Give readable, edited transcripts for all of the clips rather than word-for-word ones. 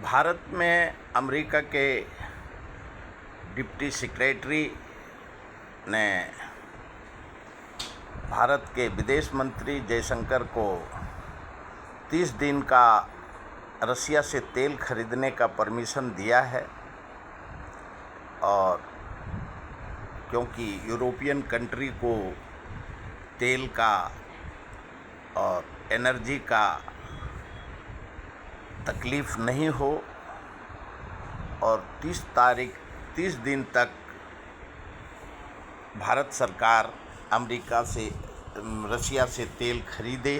भारत में अमेरिका के deputy secretary ने भारत के विदेश मंत्री जयशंकर को 30 दिन का रसिया से तेल खरीदने का परमिशन दिया है। और क्योंकि यूरोपियन कंट्री को तेल का और एनर्जी का तकलीफ़ नहीं हो और 30 दिन तक भारत सरकार अमेरिका से रसिया से तेल खरीदे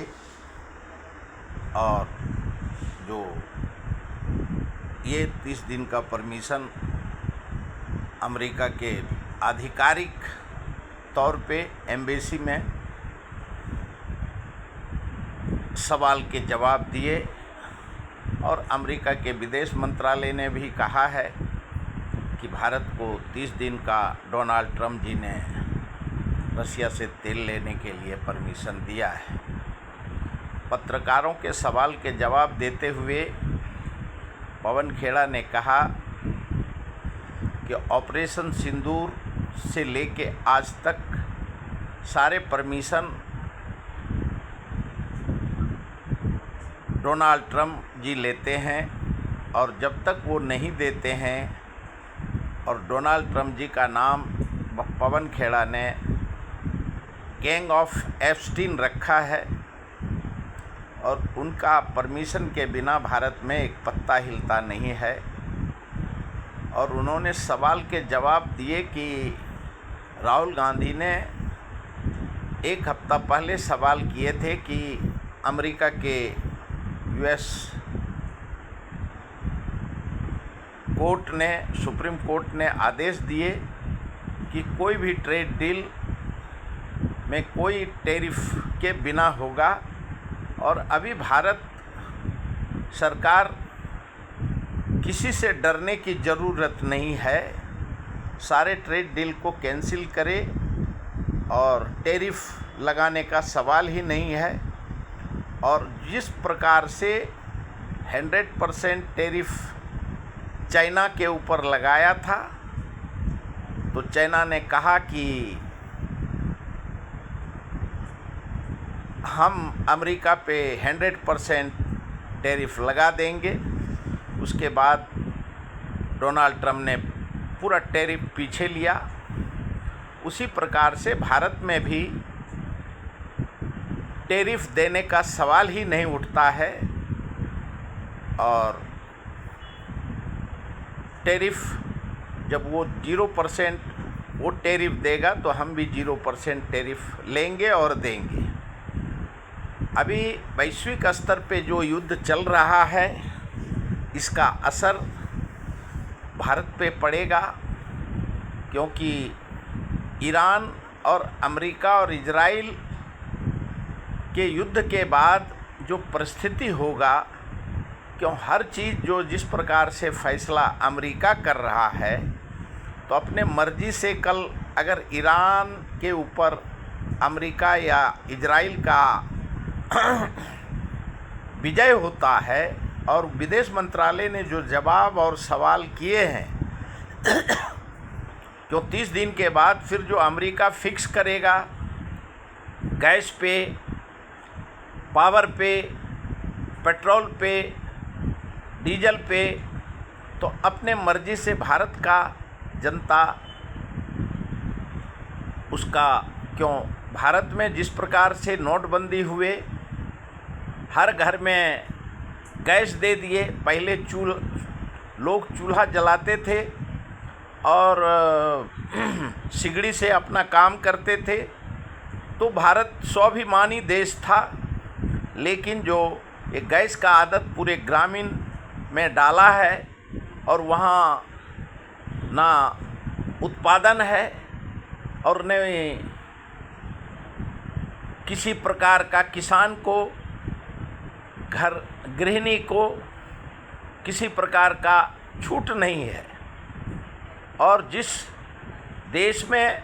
और जो ये 30 दिन का परमिशन अमेरिका के आधिकारिक तौर पे एम्बेसी में सवाल के जवाब दिए। और अमेरिका के विदेश मंत्रालय ने भी कहा है कि भारत को 30 दिन का डोनाल्ड ट्रंप जी ने रसिया से तेल लेने के लिए परमिशन दिया है। पत्रकारों के सवाल के जवाब देते हुए पवन खेड़ा ने कहा कि ऑपरेशन सिंदूर से लेके आज तक सारे परमिशन डोनाल्ड ट्रंप जी लेते हैं और जब तक वो नहीं देते हैं और डोनाल्ड ट्रंप जी का नाम पवन खेड़ा ने गैंग ऑफ एप्स्टीन रखा है और उनका परमिशन के बिना भारत में एक पत्ता हिलता नहीं है। और उन्होंने सवाल के जवाब दिए कि राहुल गांधी ने एक हफ्ता पहले सवाल किए थे कि अमेरिका के यूएस कोर्ट ने सुप्रीम कोर्ट ने आदेश दिए कि कोई भी ट्रेड डील में कोई टैरिफ के बिना होगा। और अभी भारत सरकार किसी से डरने की ज़रूरत नहीं है, सारे ट्रेड डील को कैंसिल करे और टैरिफ लगाने का सवाल ही नहीं है। और जिस प्रकार से 100% टैरिफ चाइना के ऊपर लगाया था तो चाइना ने कहा कि हम अमेरिका पे 100% टैरिफ लगा देंगे। उसके बाद डोनाल्ड ट्रंप ने पूरा टैरिफ पीछे लिया। उसी प्रकार से भारत में भी टैरिफ देने का सवाल ही नहीं उठता है और टैरिफ जब वो 0% वो टैरिफ देगा तो हम भी 0% टैरिफ लेंगे और देंगे। अभी वैश्विक स्तर पे जो युद्ध चल रहा है इसका असर भारत पे पड़ेगा, क्योंकि ईरान और अमेरिका और इजराइल के युद्ध के बाद जो परिस्थिति होगा, क्यों हर चीज़ जो जिस प्रकार से फैसला अमेरिका कर रहा है तो अपने मर्जी से कल अगर ईरान के ऊपर अमेरिका या इजराइल का विजय होता है और विदेश मंत्रालय ने जो जवाब और सवाल किए हैं तो 30 दिन के बाद फिर जो अमेरिका फिक्स करेगा गैस पे, पावर पे, पेट्रोल पे, डीजल पे, तो अपने मर्जी से भारत का जनता उसका क्यों भारत में जिस प्रकार से नोटबंदी हुए, हर घर में गैस दे दिए। पहले लोग चूल्हा जलाते थे और सिगड़ी से अपना काम करते थे, तो भारत स्वाभिमानी देश था। लेकिन जो एक गैस का आदत पूरे ग्रामीण में डाला है और वहाँ ना उत्पादन है और न किसी प्रकार का किसान को, गृहिणी को किसी प्रकार का छूट नहीं है। और जिस देश में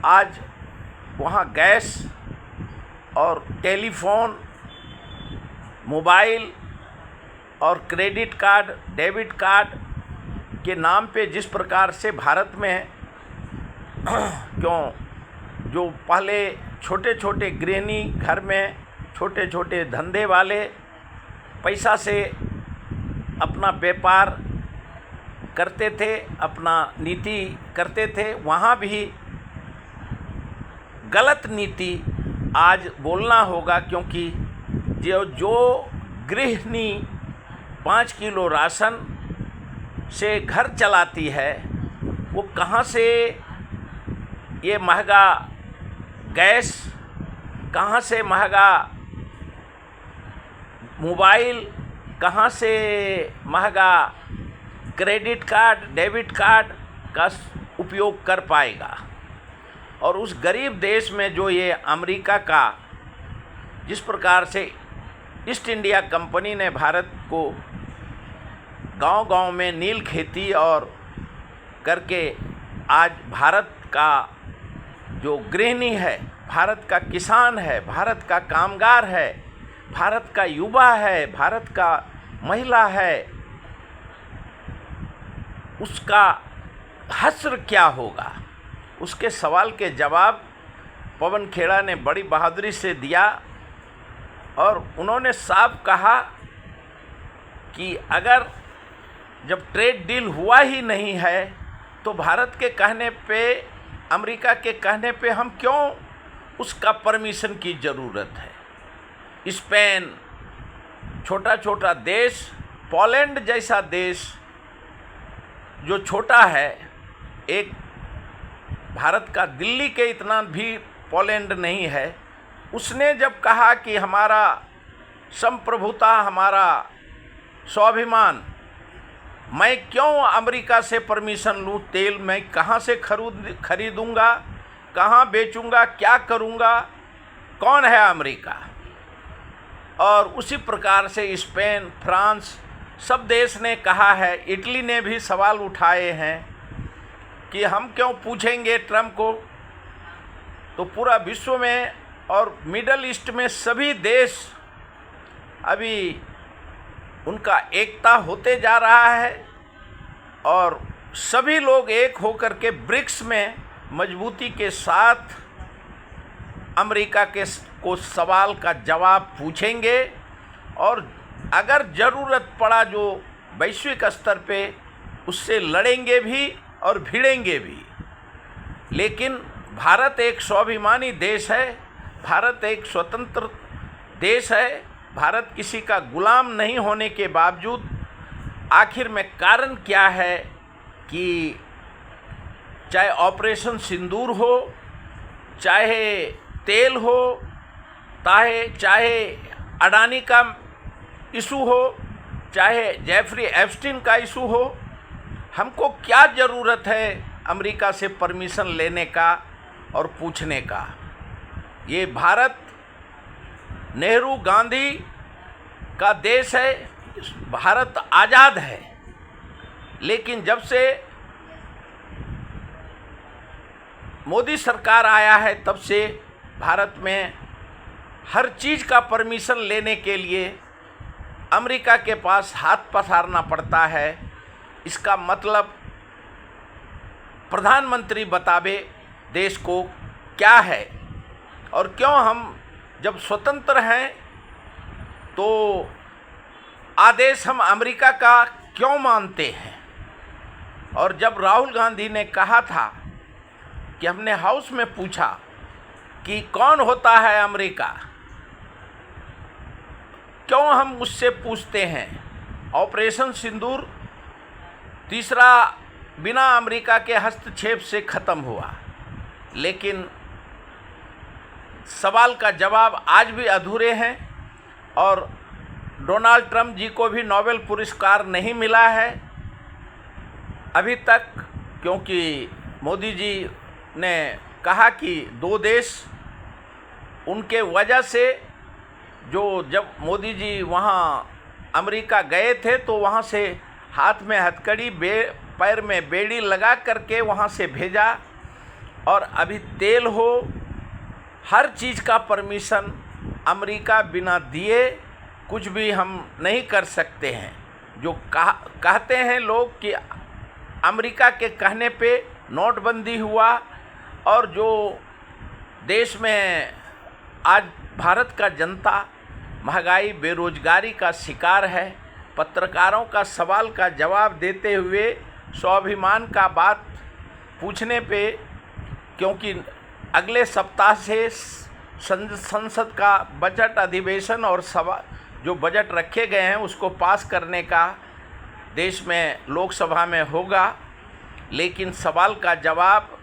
आज वहाँ गैस और टेलीफोन, मोबाइल और क्रेडिट कार्ड, डेबिट कार्ड के नाम पे जिस प्रकार से भारत में क्यों जो पहले छोटे छोटे गृहिणी घर में छोटे छोटे धंधे वाले पैसा से अपना व्यापार करते थे, अपना नीति करते थे, वहाँ भी गलत नीति आज बोलना होगा, क्योंकि जो गृहिणी 5 किलो राशन से घर चलाती है, वो कहाँ से ये महंगा गैस, कहाँ से महंगा मोबाइल, कहाँ से महंगा क्रेडिट कार्ड, डेबिट कार्ड का उपयोग कर पाएगा। और उस गरीब देश में जो ये अमेरिका का जिस प्रकार से ईस्ट इंडिया कंपनी ने भारत को गांव-गांव में नील खेती और करके आज भारत का जो गृहिणी है, भारत का किसान है, भारत का कामगार है, भारत का युवा है, भारत का महिला है, उसका हश्र क्या होगा। उसके सवाल के जवाब पवन खेड़ा ने बड़ी बहादुरी से दिया और उन्होंने साफ कहा कि अगर जब ट्रेड डील हुआ ही नहीं है तो भारत के कहने पे, अमेरिका के कहने पे हम क्यों उसका परमिशन की ज़रूरत है। स्पेन छोटा छोटा देश, पोलैंड जैसा देश जो छोटा है, एक भारत का दिल्ली के इतना भी पोलैंड नहीं है, उसने जब कहा कि हमारा संप्रभुता, हमारा स्वाभिमान, मैं क्यों अमेरिका से परमिशन लूँ, तेल मैं कहाँ से खरीदूँगा, कहाँ बेचूँगा, क्या करूँगा, कौन है अमेरिका। और उसी प्रकार से स्पेन, फ्रांस सब देश ने कहा है, इटली ने भी सवाल उठाए हैं कि हम क्यों पूछेंगे ट्रम्प को। तो पूरा विश्व में और मिडल ईस्ट में सभी देश अभी उनका एकता होते जा रहा है और सभी लोग एक होकर के ब्रिक्स में मजबूती के साथ अमेरिका को सवाल का जवाब पूछेंगे और अगर ज़रूरत पड़ा जो वैश्विक स्तर पे उससे लड़ेंगे भी और भिड़ेंगे भी। लेकिन भारत एक स्वाभिमानी देश है, भारत एक स्वतंत्र देश है, भारत किसी का गुलाम नहीं होने के बावजूद आखिर में कारण क्या है कि चाहे ऑपरेशन सिंदूर हो, चाहे तेल हो, चाहे अडानी का इशू हो, चाहे जेफरी एप्स्टीन का इशू हो, हमको क्या ज़रूरत है अमेरिका से परमिशन लेने का और पूछने का। ये भारत नेहरू गांधी का देश है, भारत आज़ाद है, लेकिन जब से मोदी सरकार आया है तब से भारत में हर चीज़ का परमिशन लेने के लिए अमेरिका के पास हाथ पसारना पड़ता है। इसका मतलब प्रधानमंत्री बतावे देश को क्या है और क्यों हम जब स्वतंत्र हैं तो आदेश हम अमेरिका का क्यों मानते हैं। और जब राहुल गांधी ने कहा था कि हमने हाउस में पूछा कि कौन होता है अमेरिका, क्यों हम उससे पूछते हैं। ऑपरेशन सिंदूर तीसरा बिना अमेरिका के हस्तक्षेप से ख़त्म हुआ, लेकिन सवाल का जवाब आज भी अधूरे हैं और डोनाल्ड ट्रंप जी को भी नोबेल पुरस्कार नहीं मिला है अभी तक, क्योंकि मोदी जी ने कहा कि 2 देश उनके वजह से, जो जब मोदी जी वहाँ अमेरिका गए थे तो वहाँ से हाथ में हथकड़ी, पैर में बेड़ी लगा करके वहाँ से भेजा। और अभी तेल हो, हर चीज़ का परमिशन अमेरिका बिना दिए कुछ भी हम नहीं कर सकते हैं। जो कहते हैं लोग कि अमेरिका के कहने पे नोटबंदी हुआ और जो देश में आज भारत का जनता महंगाई बेरोजगारी का शिकार है, पत्रकारों का सवाल का जवाब देते हुए स्वाभिमान का बात पूछने पे, क्योंकि अगले सप्ताह से संसद का बजट अधिवेशन और सभा जो बजट रखे गए हैं उसको पास करने का देश में लोकसभा में होगा, लेकिन सवाल का जवाब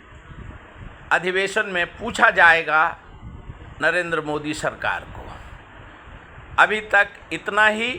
अधिवेशन में पूछा जाएगा नरेंद्र मोदी सरकार को। अभी तक इतना ही।